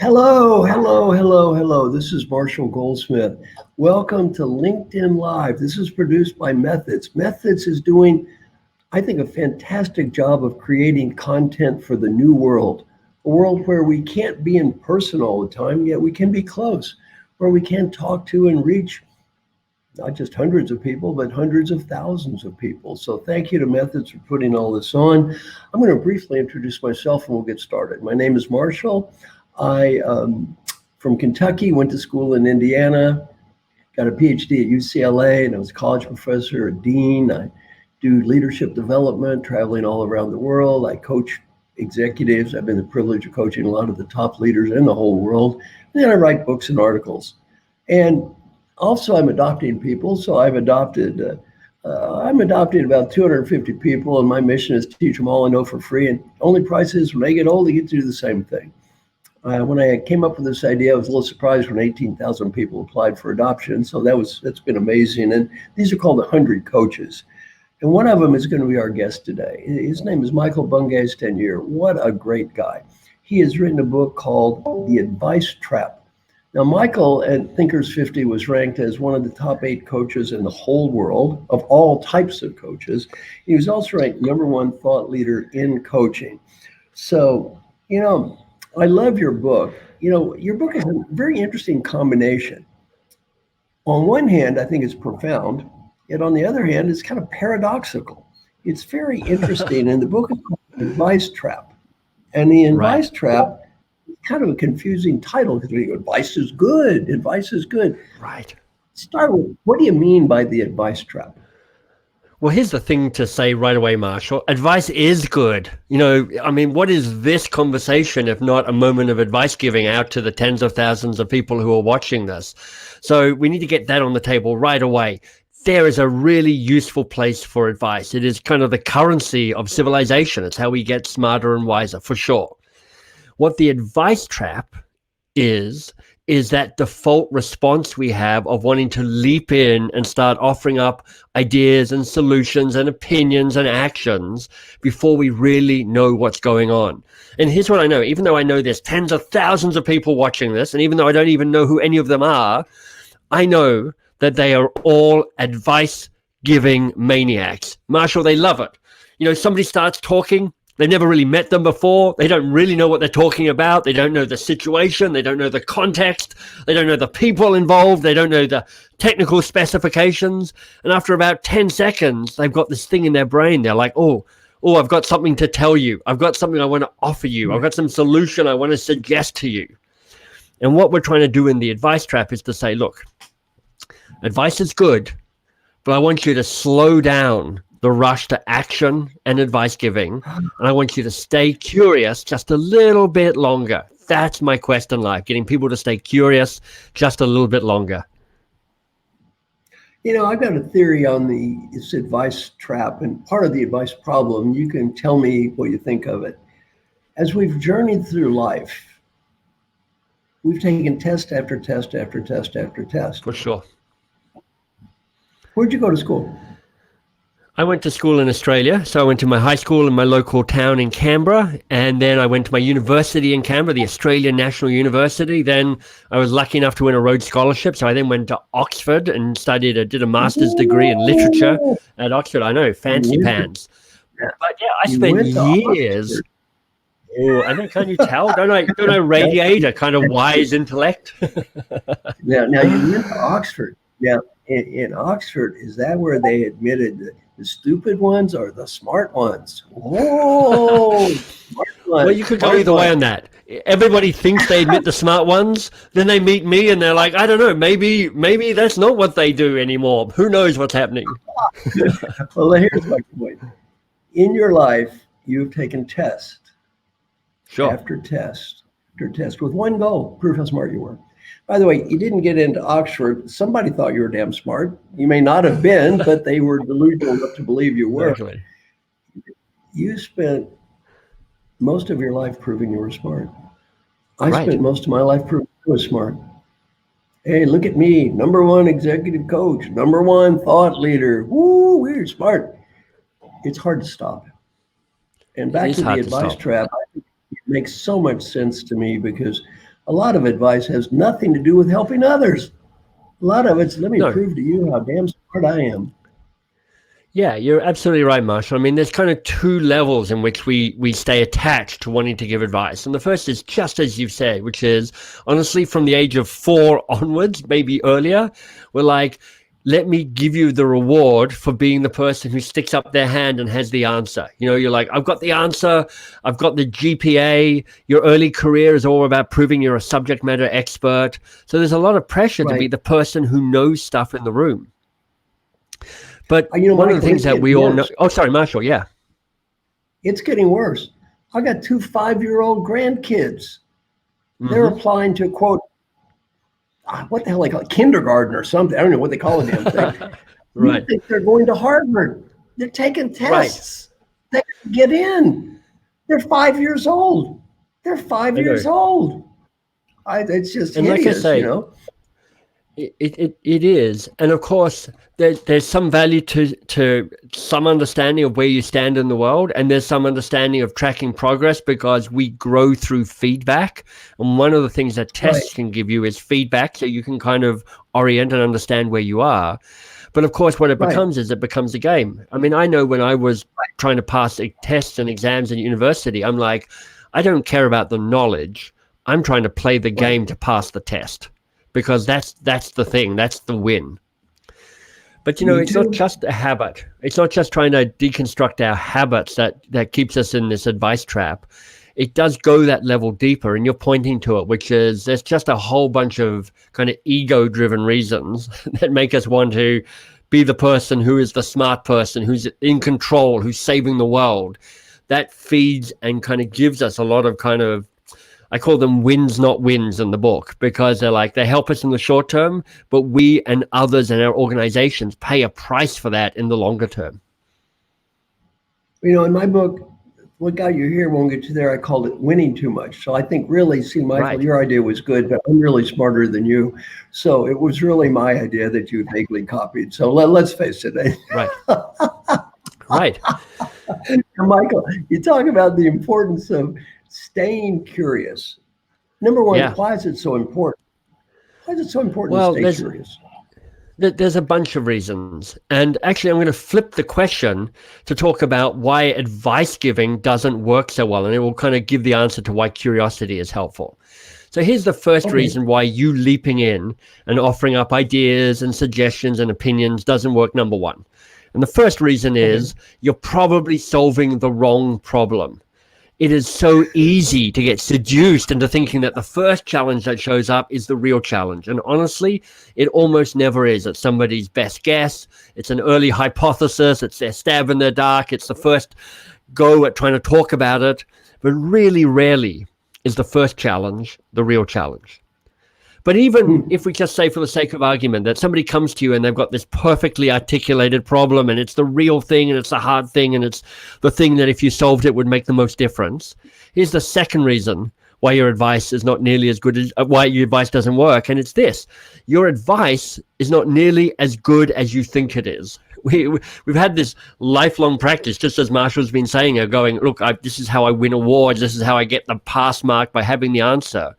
Hello, hello, hello, hello. This is Marshall Goldsmith. Welcome to LinkedIn Live. This is produced by Methods. Methods is doing, I think, a fantastic job of creating content for the new world, a world where we can't be in person all the time, yet we can be close, where we can talk to and reach not just hundreds of people, but hundreds of thousands of people. So thank you to Methods for putting all this on. I'm going to briefly introduce myself and we'll get started. My name is Marshall. I, from Kentucky, went to school in Indiana, got a PhD at UCLA, and I was a college professor, a dean. I do leadership development, traveling all around the world. I coach executives. I've been the privilege of coaching a lot of the top leaders in the whole world. And then I write books and articles. And also, I'm adopting people. So I'm adopting about 250 people, and my mission is to teach them all I know for free. And only price is when they get old, they get to do the same thing. When I came up with this idea, I was a little surprised when 18,000 people applied for adoption. So that's been amazing. And these are called 100 coaches. And one of them is going to be our guest today. His name is Michael Bungay Stanier. What a great guy. He has written a book called The Advice Trap. Now, Michael at Thinkers 50 was ranked as one of the top 8 coaches in the whole world of all types of coaches. He was also ranked #1 thought leader in coaching. So, I love your book. Your book is a very interesting combination. On one hand, I think it's profound, yet on the other hand, it's kind of paradoxical. It's very interesting, and the book is called The Advice Trap. And the Advice Trap is kind of a confusing title because we go, advice is good, advice is good. Right. Start with, what do you mean by the advice trap? Well, here's the thing to say right away, Marshall. Advice is good. What is this conversation if not a moment of advice giving out to the tens of thousands of people who are watching this? So we need to get that on the table right away. There is a really useful place for advice. It is kind of the currency of civilization. It's how we get smarter and wiser, for sure. What the advice trap is that default response we have of wanting to leap in and start offering up ideas and solutions and opinions and actions before we really know what's going on. And here's what I know. Even though I know there's tens of thousands of people watching this, and even though I don't even know who any of them are, I know that they are all advice-giving maniacs. Marshall, they love it. Somebody starts talking. They've never really met them before. They don't really know what they're talking about. They don't know the situation. They don't know the context. They don't know the people involved. They don't know the technical specifications. And after about 10 seconds, they've got this thing in their brain. They're like, oh, I've got something to tell you. I've got something I want to offer you. I've got some solution I want to suggest to you. And what we're trying to do in the advice trap is to say, look, advice is good, but I want you to slow down the rush to action and advice giving. And I want you to stay curious just a little bit longer. That's my quest in life, getting people to stay curious just a little bit longer. I've got a theory on this advice trap, and part of the advice problem. You can tell me what you think of it. As we've journeyed through life, we've taken test after test after test after test. For sure. Where'd you go to school? I went to school in Australia. So I went to my high school in my local town in Canberra, and then I went to my university in Canberra, the Australian National University. Then I was lucky enough to win a Rhodes Scholarship. So I then went to Oxford and did a master's degree in literature at Oxford. I know, fancy pants. But yeah, I spent years. Oh, I know, can't you tell? Don't I radiate a kind of wise intellect? Now you went to Oxford. Now, in Oxford, is that where they admitted the stupid ones or the smart ones? Whoa! Smart ones, well, you could go either way on that. Everybody thinks they admit the smart ones. Then they meet me and they're like, I don't know, maybe that's not what they do anymore. Who knows what's happening? Well, here's my point. In your life, you've taken test after test after test with one goal: prove how smart you were. By the way, you didn't get into Oxford. Somebody thought you were damn smart. You may not have been, but they were delusional enough to believe you were. Exactly. You spent most of your life proving you were smart. I spent most of my life proving I was smart. Hey, look at me, #1 executive coach, #1 thought leader. Woo, we're smart. It's hard to stop. And back to the advice trap, I think it makes so much sense to me because A lot of advice has nothing to do with helping others. A lot of it's, let me No. prove to you how damn smart I am. Yeah, you're absolutely right, Marshall. I mean, there's kind of two levels in which we stay attached to wanting to give advice. And the first is just as you've said, which is honestly from the age of 4 onwards, maybe earlier, we're like, let me give you the reward for being the person who sticks up their hand and has the answer. You know, you're like, I've got the answer. I've got the GPA. Your early career is all about proving you're a subject matter expert. So there's a lot of pressure to be the person who knows stuff in the room. But one Michael, of the things that we all know. Oh, sorry, Marshall. Yeah. It's getting worse. I got 2 5-year-old grandkids. They're applying to, quote, what the hell they call it, kindergarten or something. I don't know what they call the damn thing. Right. You think they're going to Harvard. They're taking tests. They can get in. They're 5 years old. They're 5 years old. It's just hideous, like I say, you know. It is, and of course there's some value to some understanding of where you stand in the world, and there's some understanding of tracking progress because we grow through feedback. And one of the things that tests can give you is feedback, so you can kind of orient and understand where you are. But of course, what it becomes is it becomes a game. I mean, I know when I was trying to pass tests and exams in university, I'm like, I don't care about the knowledge. I'm trying to play the game to pass the test. Because that's the thing, that's the win. But you know, it's not just a habit. It's not just trying to deconstruct our habits that keeps us in this advice trap. It does go that level deeper, and you're pointing to it, which is there's just a whole bunch of kind of ego-driven reasons that make us want to be the person who is the smart person, who's in control, who's saving the world. That feeds and kind of gives us a lot of kind of, I call them wins, not wins in the book, because they help us in the short term, but we and others in our organizations pay a price for that in the longer term. You know, in my book, what got you here won't get you there. I called it winning too much. So I think really, see, Michael, your idea was good, but I'm really smarter than you. So it was really my idea that you vaguely copied. So let's face it. Right. Right. Michael, you talk about the importance of staying curious. Number one, why is it so important? Why is it so important to stay curious? There's a bunch of reasons. And actually, I'm going to flip the question to talk about why advice giving doesn't work so well. And it will kind of give the answer to why curiosity is helpful. So here's the first reason why you leaping in and offering up ideas and suggestions and opinions doesn't work, number one. And the first reason is you're probably solving the wrong problem. It is so easy to get seduced into thinking that the first challenge that shows up is the real challenge. And honestly, it almost never is. It's somebody's best guess. It's an early hypothesis. It's their stab in the dark. It's the first go at trying to talk about it. But really rarely is the first challenge the real challenge. But even if we just say for the sake of argument that somebody comes to you and they've got this perfectly articulated problem and it's the real thing and it's the hard thing and it's the thing that if you solved it would make the most difference. Here's the second reason why your advice is not nearly as good as why your advice doesn't work. And it's this: your advice is not nearly as good as you think it is. We've had this lifelong practice, just as Marshall's been saying, going, look, this is how I win awards. This is how I get the pass mark by having the answer.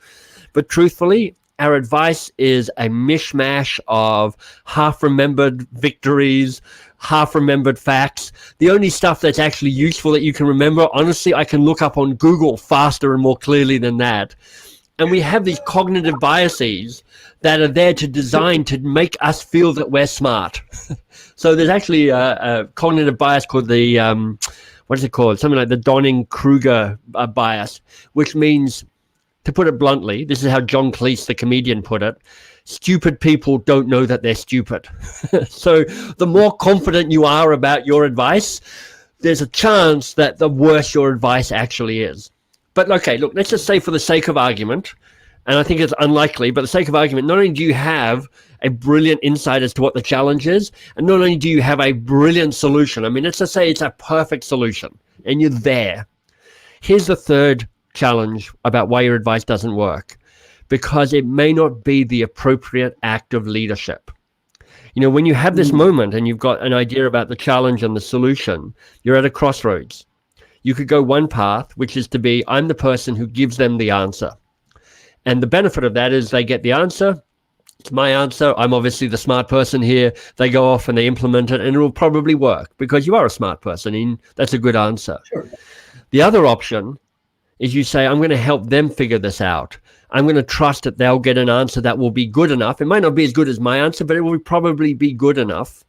But truthfully, our advice is a mishmash of half-remembered victories, half-remembered facts. The only stuff that's actually useful that you can remember, honestly, I can look up on Google faster and more clearly than that. And we have these cognitive biases that are there to design to make us feel that we're smart. So there's actually a cognitive bias called the, what is it called? Something like the Donning-Kruger bias, which means, to put it bluntly, this is how John Cleese, the comedian, put it: stupid people don't know that they're stupid. So the more confident you are about your advice, there's a chance that the worse your advice actually is. But okay, look, let's just say for the sake of argument, and I think it's unlikely, but the sake of argument, not only do you have a brilliant insight as to what the challenge is, and not only do you have a brilliant solution, I mean, let's just say it's a perfect solution, and you're there. Here's the third challenge about why your advice doesn't work: because it may not be the appropriate act of leadership. You know, when you have this moment and you've got an idea about the challenge and the solution, you're at a crossroads. You could go one path, which is to be, I'm the person who gives them the answer. And the benefit of that is they get the answer. It's my answer. I'm obviously the smart person here. They go off and they implement it, and it will probably work because you are a smart person, and that's a good answer. Sure. The other option is you say, I'm going to help them figure this out. I'm going to trust that they'll get an answer that will be good enough. It might not be as good as my answer, but it will probably be good enough.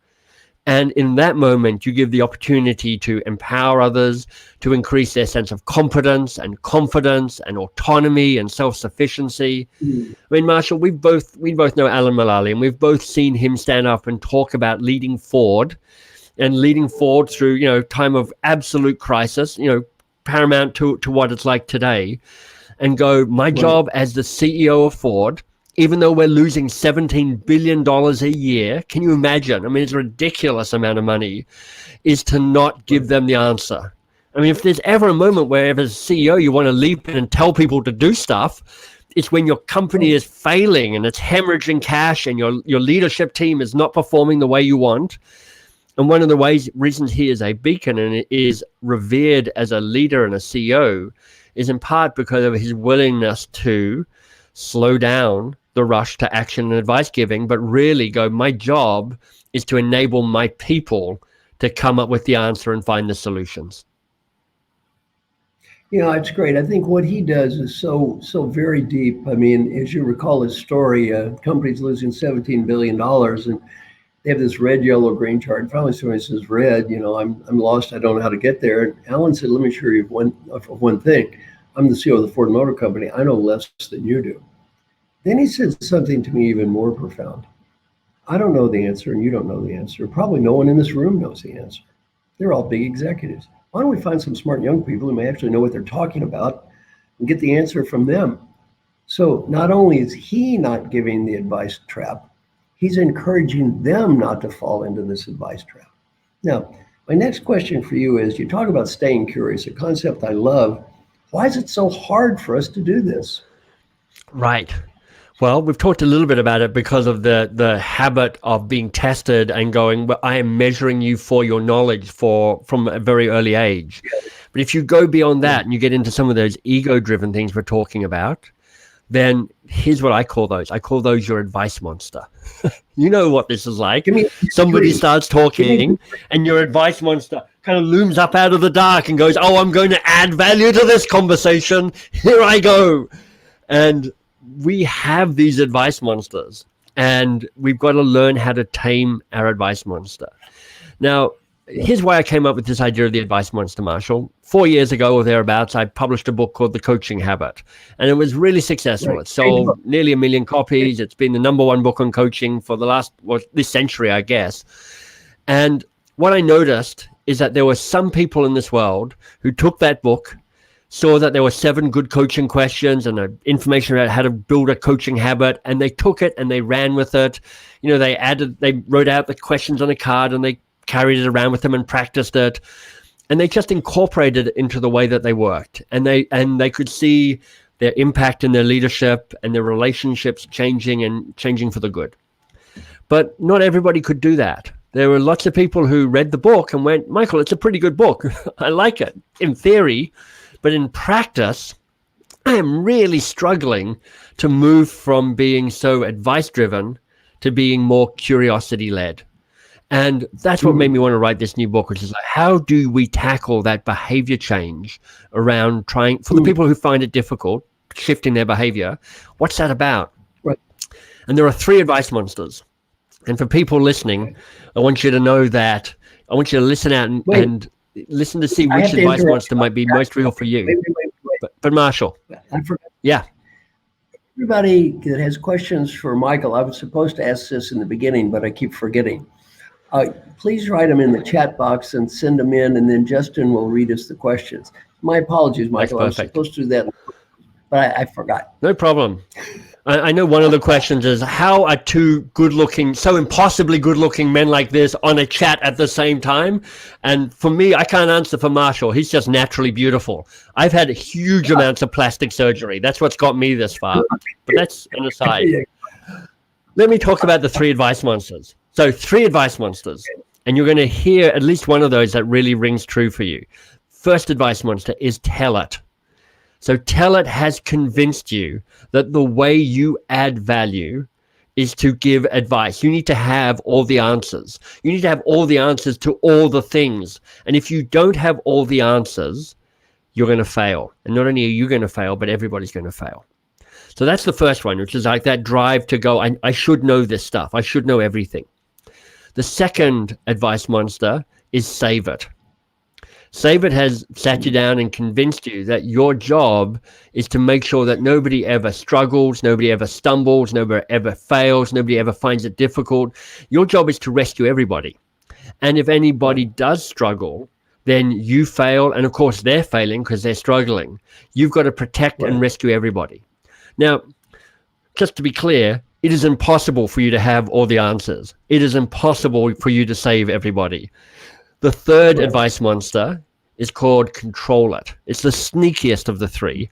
And in that moment, you give the opportunity to empower others, to increase their sense of competence and confidence and autonomy and self-sufficiency. I mean, Marshall, we both know Alan Mulally, and we've both seen him stand up and talk about leading Ford through, time of absolute crisis, paramount to what it's like today, and go, my job as the CEO of Ford, even though we're losing $17 billion a year, can you imagine? I mean, it's a ridiculous amount of money, is to not give them the answer. I mean, if there's ever a moment where as a CEO you want to leap in and tell people to do stuff, it's when your company is failing and it's hemorrhaging cash and your leadership team is not performing the way you want. And one of the reasons he is a beacon and is revered as a leader and a CEO is in part because of his willingness to slow down the rush to action and advice giving, but really go, my job is to enable my people to come up with the answer and find the solutions. It's great. I think what he does is so very deep. I mean, as you recall his story, company's losing $17 billion and they have this red, yellow, green chart. And finally somebody says, red, I'm lost. I don't know how to get there. And Alan said, let me assure you of one thing. I'm the CEO of the Ford Motor Company. I know less than you do. Then he said something to me even more profound. I don't know the answer and you don't know the answer. Probably no one in this room knows the answer. They're all big executives. Why don't we find some smart young people who may actually know what they're talking about and get the answer from them? So not only is he not giving the advice trap, he's encouraging them not to fall into this advice trap. Now, my next question for you is, you talk about staying curious, a concept I love. Why is it so hard for us to do this? Right. Well, we've talked a little bit about it because of the habit of being tested and going, well, I am measuring you for your knowledge from a very early age. But if you go beyond that and you get into some of those ego-driven things we're talking about, then here's what I call those. I call those your advice monster. You know what this is like. Somebody starts talking and your advice monster kind of looms up out of the dark and goes, oh, I'm going to add value to this conversation. Here I go. And we have these advice monsters and we've got to learn how to tame our advice monster. Now, here's why I came up with this idea of the advice monster, Marshall. 4 years ago or thereabouts, I published a book called The Coaching Habit, and it was really successful. It sold nearly 1 million copies. It's been the #1 book on coaching for this century, I guess. And what I noticed is that there were some people in this world who took that book, saw that there were 7 good coaching questions and information about how to build a coaching habit, and they took it and they ran with it. They wrote out the questions on a card and they carried it around with them and practiced it, and they just incorporated it into the way that they worked, and they could see their impact in their leadership and their relationships changing for the good. But not everybody could do that. There were lots of people who read the book and went, Michael, it's a pretty good book. I like it in theory, but in practice, I am really struggling to move from being so advice driven to being more curiosity led. And that's what made me want to write this new book, which is like, how do we tackle that behavior change around trying, for the people who find it difficult, shifting their behavior, what's that about? Right. And there are 3 advice monsters. And for people listening, I want you to know that, I want you to listen out and listen to see which advice monster might be most real for you. Wait. But Marshall. I forgot. Yeah. Everybody that has questions for Michael, I was supposed to ask this in the beginning, but I keep forgetting. Please write them in the chat box and send them in, and then Justin will read us the questions. My apologies, Michael. I was supposed to do that, but I forgot. No problem. I know one of the questions is, how are 2 good-looking, so impossibly good-looking men like this on a chat at the same time? And for me, I can't answer for Marshall. He's just naturally beautiful. I've had huge amounts of plastic surgery. That's what's got me this far. But that's an aside. Let me talk about the 3 advice monsters. So 3 advice monsters, and you're going to hear at least one of those that really rings true for you. First advice monster is tell it. So till it has convinced you that the way you add value is to give advice. You need to have all the answers. You need to have all the answers to all the things. And if you don't have all the answers, you're going to fail. And not only are you going to fail, but everybody's going to fail. So that's the first one, which is like that drive to go, I should know this stuff. I should know everything. The second advice monster is save it. Save it has sat you down and convinced you that your job is to make sure that nobody ever struggles, nobody ever stumbles, nobody ever fails, nobody ever finds it difficult. Your job is to rescue everybody. And if anybody does struggle, then you fail. And of course, they're failing because they're struggling. You've got to protect and rescue everybody. Now, just to be clear, it is impossible for you to have all the answers. It is impossible for you to save everybody. The third advice monster is called control it. It's the sneakiest of the three.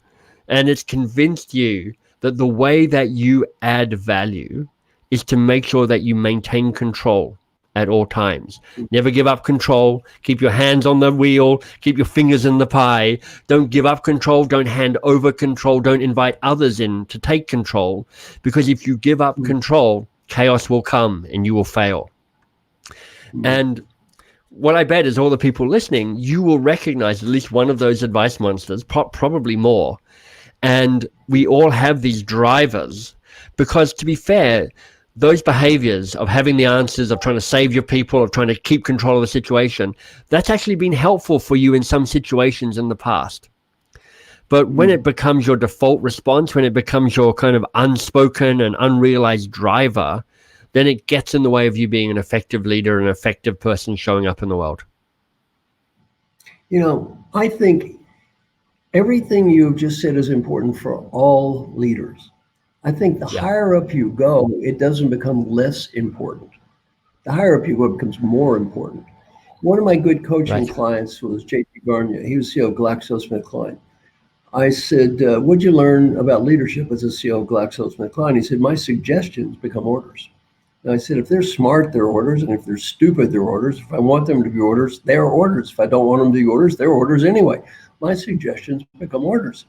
And it's convinced you that the way that you add value is to make sure that you maintain control at all times. Never give up control. Keep your hands on the wheel. Keep your fingers in the pie. Don't give up control. Don't hand over control. Don't invite others in to take control. Because if you give up control, chaos will come and you will fail. And what I bet is all the people listening, you will recognize at least one of those advice monsters, probably more. And we all have these drivers because, to be fair, those behaviors of having the answers, of trying to save your people, of trying to keep control of the situation, that's actually been helpful for you in some situations in the past. But when it becomes your default response, when it becomes your kind of unspoken and unrealized driver, then it gets in the way of you being an effective leader, an effective person showing up in the world. You know, I think everything you've just said is important for all leaders. I think the higher up you go, it doesn't become less important. The higher up you go, it becomes more important. One of my good coaching clients was J.P. Garnier. He was CEO of GlaxoSmithKline. I said, what'd you learn about leadership as a CEO of GlaxoSmithKline? He said, my suggestions become orders. And I said, if they're smart, they're orders. And if they're stupid, they're orders. If I want them to be orders, they're orders. If I don't want them to be orders, they're orders anyway. My suggestions become orders.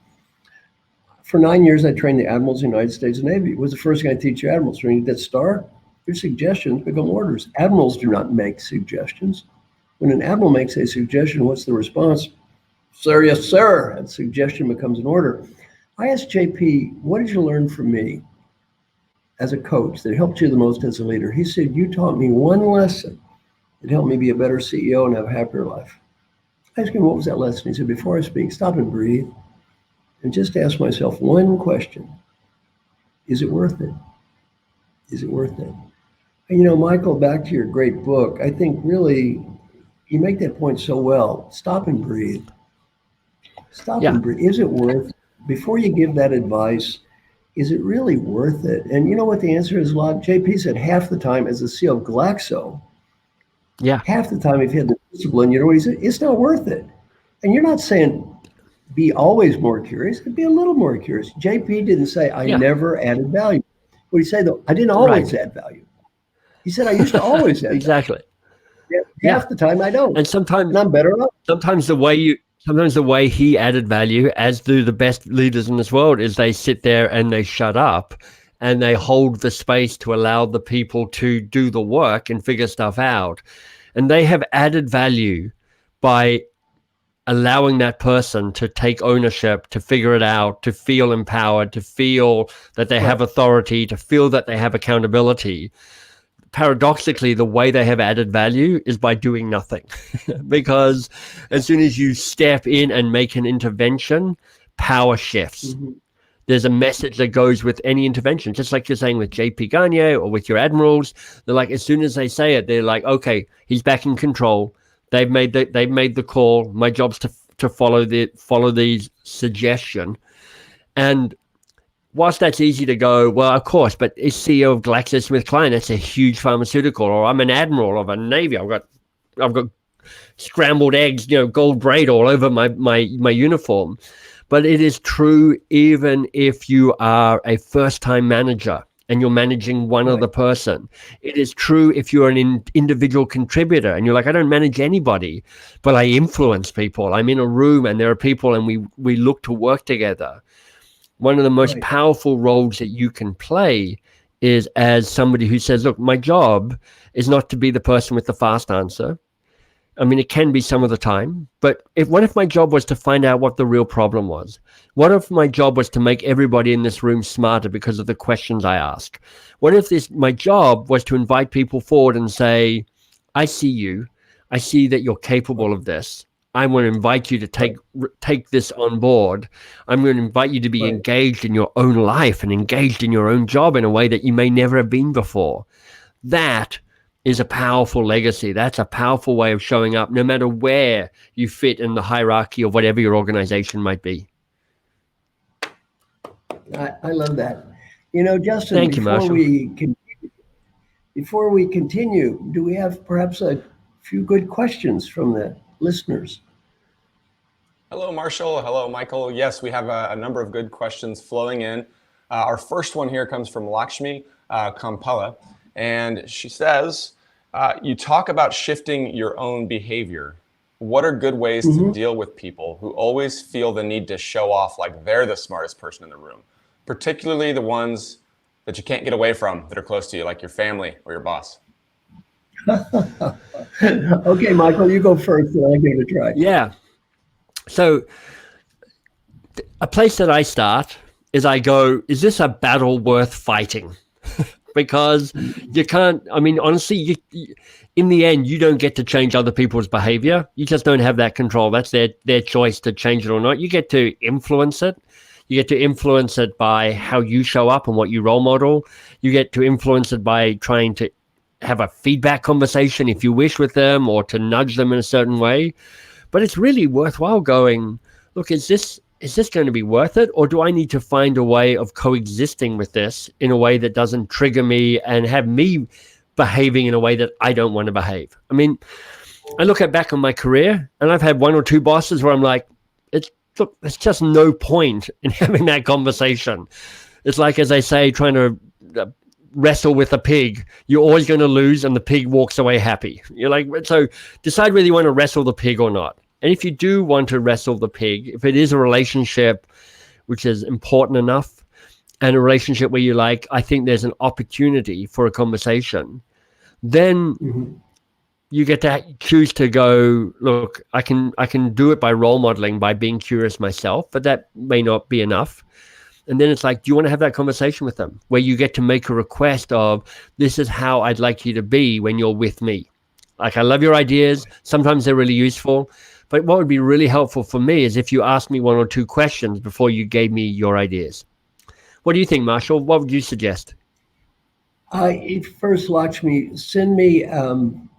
For 9 years, I trained the admirals in the United States Navy. It was the first thing I teach your admirals. When you get that star, your suggestions become orders. Admirals do not make suggestions. When an admiral makes a suggestion, what's the response? Sir, yes, sir. And suggestion becomes an order. I asked JP, what did you learn from me as a coach that helped you the most as a leader? He said, you taught me one lesson that helped me be a better CEO and have a happier life. I asked him, what was that lesson? He said, before I speak, stop and breathe and just ask myself one question. Is it worth it? Is it worth it? And you know, Michael, back to your great book, I think really you make that point so well. Stop and breathe. Stop and breathe. Is it worth it? Before you give that advice, is it really worth it? And you know what the answer is a lot? JP said half the time as a CEO of Glaxo, half the time if you had the discipline, you know what he said? It's not worth it. And you're not saying be always more curious, be a little more curious. JP didn't say I never added value. What did he say though? I didn't always add value. He said I used to always add exactly. value. Half the time I don't. And sometimes I'm better off. Sometimes the way he added value, as do the best leaders in this world, is they sit there and they shut up and they hold the space to allow the people to do the work and figure stuff out. And they have added value by allowing that person to take ownership, to figure it out, to feel empowered, to feel that they have authority, to feel that they have accountability. Paradoxically, the way they have added value is by doing nothing. Because as soon as you step in and make an intervention, power shifts. There's a message that goes with any intervention, just like you're saying with JP Garnier or with your admirals. They're like, as soon as they say it, they're like, okay, he's back in control. They've made the call. My job's to follow the suggestion. And whilst that's easy to go, well, of course, but as CEO of GlaxoSmithKline, that's a huge pharmaceutical, or I'm an admiral of a Navy. I've got scrambled eggs, gold braid all over my uniform. But it is true even if you are a first-time manager and you're managing one Right. other person. It is true if you're an individual contributor and you're like, I don't manage anybody, but I influence people. I'm in a room and there are people and we look to work together. One of the most Right. powerful roles that you can play is as somebody who says, look, my job is not to be the person with the fast answer. I mean, it can be some of the time, but what if my job was to find out what the real problem was? What if my job was to make everybody in this room smarter because of the questions I ask? What if my job was to invite people forward and say, I see you. I see that you're capable of this. I want to invite you to take this on board. I'm going to invite you to be Right. engaged in your own life and engaged in your own job in a way that you may never have been before. That is a powerful legacy. That's a powerful way of showing up, no matter where you fit in the hierarchy of whatever your organization might be. I love that. Justin, Thank you, Marshall. before we continue, do we have perhaps a few good questions from the listeners? Hello, Marshall. Hello, Michael. Yes, we have a number of good questions flowing in. Our first one here comes from Lakshmi Kampala, and she says, you talk about shifting your own behavior. What are good ways to deal with people who always feel the need to show off like they're the smartest person in the room, particularly the ones that you can't get away from that are close to you, like your family or your boss? Okay, Michael, you go first and I'll give it a try. Yeah. So a place that I start is I go, is this a battle worth fighting? Because you can't, I mean, honestly, in the end, you don't get to change other people's behavior. You just don't have that control. That's their choice to change it or not. You get to influence it. You get to influence it by how you show up and what you role model. You get to influence it by trying to have a feedback conversation, if you wish, with them, or to nudge them in a certain way. But it's really worthwhile going, look, is this going to be worth it? Or do I need to find a way of coexisting with this in a way that doesn't trigger me and have me behaving in a way that I don't want to behave? I mean, I look back on my career and I've had one or two bosses where I'm like, there's just no point in having that conversation. It's like, as they say, trying to wrestle with a pig. You're always going to lose and the pig walks away happy. You're like, so decide whether you want to wrestle the pig or not. And if you do want to wrestle the pig, if it is a relationship which is important enough and a relationship where you like, I think there's an opportunity for a conversation, then you get to choose to go, look, I can do it by role modeling, by being curious myself, but that may not be enough. And then it's like, do you want to have that conversation with them where you get to make a request of, this is how I'd like you to be when you're with me. Like, I love your ideas. Sometimes they're really useful. But what would be really helpful for me is if you asked me one or two questions before you gave me your ideas. What do you think, Marshall? What would you suggest? First, Lakshmi, send me an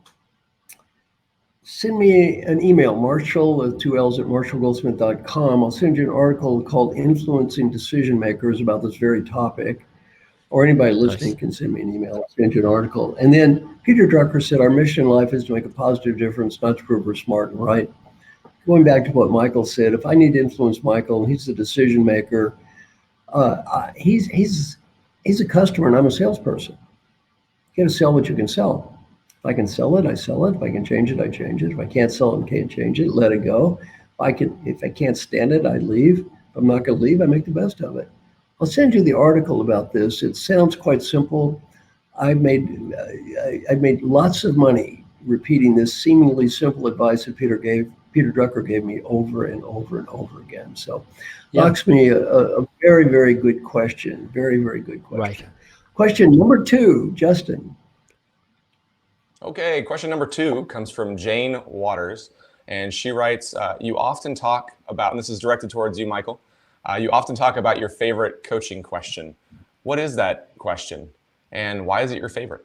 email, Marshall, with 2 L's at marshallgoldsmith.com. I'll send you an article called Influencing Decision Makers about this very topic. Or anybody listening can send me an email. I'll send you an article. And then Peter Drucker said, our mission in life is to make a positive difference, not to prove we're smart and right. Going back to what Michael said, if I need to influence Michael, and he's the decision maker, he's a customer and I'm a salesperson. You got to sell what you can sell. If I can sell it, I sell it. If I can change it, I change it. If I can't sell it and can't change it, let it go. If I can't stand it, I leave. If I'm not going to leave, I make the best of it. I'll send you the article about this. It sounds quite simple. I've made lots of money repeating this seemingly simple advice that Peter Drucker gave me over and over and over again. So, Lakshmi, a very, very good question. Very, very good question. Right. Question number 2, Justin. Okay, question number 2 comes from Jane Waters, and she writes, you often talk about, and this is directed towards you, Michael, you often talk about your favorite coaching question. What is that question, and why is it your favorite?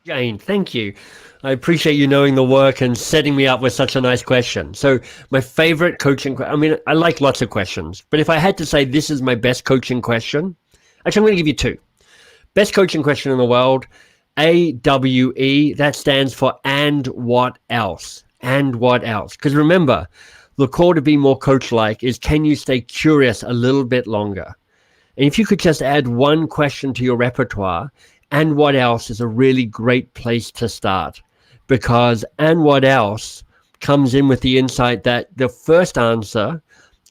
Jane, thank you. I appreciate you knowing the work and setting me up with such a nice question. So my favorite coaching, I mean, I like lots of questions, but if I had to say this is my best coaching question, actually, I'm going to give you 2. Best coaching question in the world, AWE, that stands for and what else? And what else? Because remember, the core to be more coach-like is, can you stay curious a little bit longer? And if you could just add one question to your repertoire, and what else is a really great place to start, because and what else comes in with the insight that the first answer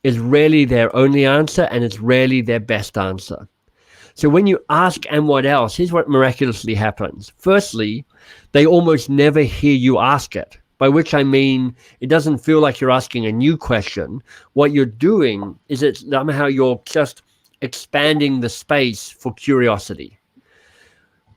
is rarely their only answer and it's rarely their best answer. So when you ask and what else, here's what miraculously happens. Firstly, they almost never hear you ask it, by which I mean it doesn't feel like you're asking a new question. What you're doing is it's somehow you're just expanding the space for curiosity.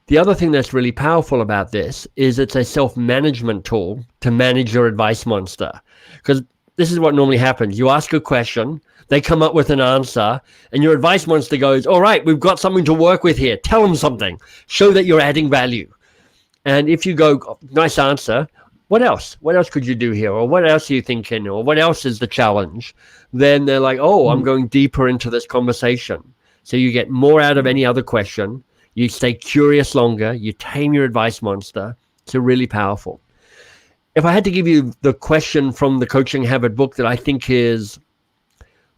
The other thing that's really powerful about this is it's a self-management tool to manage your advice monster. Because this is what normally happens. You ask a question, they come up with an answer, and your advice monster goes, all right, we've got something to work with here. Tell them something. Show that you're adding value. And if you go, oh, nice answer, what else? What else could you do here? Or what else are you thinking? Or what else is the challenge? Then they're like, oh, I'm going deeper into this conversation. So you get more out of any other question. You stay curious longer. You tame your advice monster. It's really powerful. If I had to give you the question from the Coaching Habit book that I think is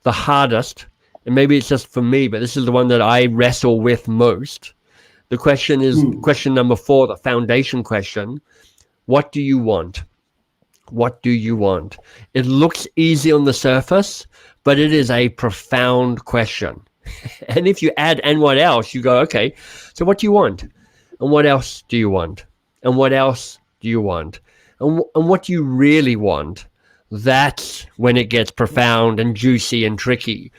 the hardest, and maybe it's just for me, but this is the one that I wrestle with most. The question is question number 4, the foundation question. What do you want? What do you want? It looks easy on the surface, but it is a profound question. And if you add and what else, you go, okay, so what do you want? And what else do you want? And what else do you want? And what do you really want? That's when it gets profound and juicy and tricky.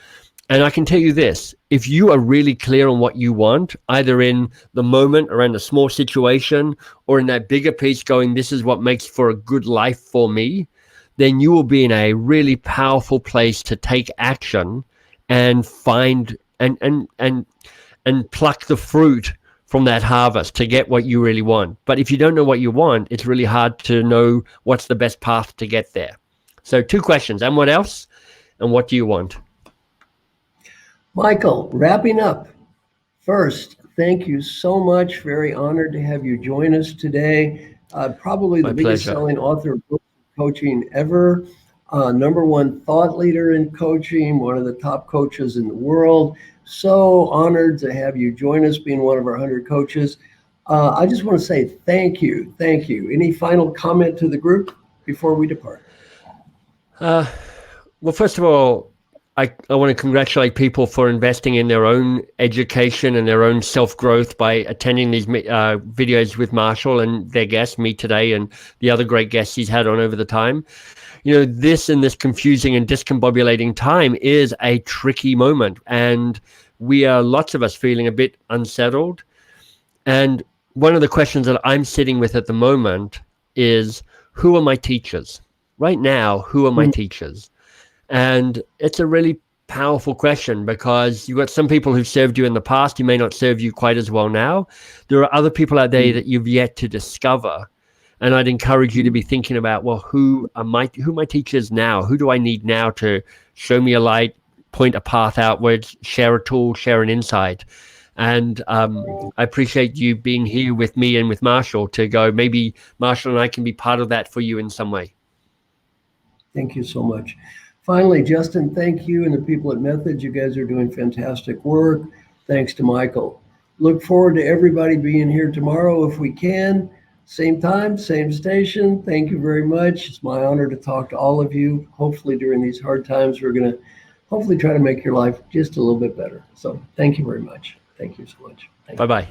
And I can tell you this, if you are really clear on what you want, either in the moment around a small situation or in that bigger piece going, this is what makes for a good life for me, then you will be in a really powerful place to take action and find and pluck the fruit from that harvest to get what you really want. But if you don't know what you want, it's really hard to know what's the best path to get there. So 2 questions, and what else? And what do you want? Michael, wrapping up. First, thank you so much. Very honored to have you join us today. Probably the biggest selling author of books coaching ever. #1 thought leader in coaching, one of the top coaches in the world. So honored to have you join us, being one of our 100 coaches. I just want to say thank you. Thank you. Any final comment to the group before we depart? Well, first of all, I want to congratulate people for investing in their own education and their own self-growth by attending these videos with Marshall and their guests, me today, and the other great guests he's had on over the time. You know, this confusing and discombobulating time is a tricky moment, and we are, lots of us, feeling a bit unsettled. And one of the questions that I'm sitting with at the moment is, who are my teachers? Right now, who are my teachers? And it's a really powerful question, because you've got some people who've served you in the past who may not serve you quite as well now. There are other people out there that you've yet to discover. And I'd encourage you to be thinking about, well, who are my teachers now? Who do I need now to show me a light, point a path outwards, share a tool, share an insight? And I appreciate you being here with me and with Marshall to go, maybe Marshall and I can be part of that for you in some way. Thank you so much. Finally, Justin, thank you, and the people at Methods. You guys are doing fantastic work. Thanks to Michael. Look forward to everybody being here tomorrow if we can. Same time, same station. Thank you very much. It's my honor to talk to all of you. Hopefully during these hard times, we're going to hopefully try to make your life just a little bit better. So thank you very much. Thank you so much. Bye-bye.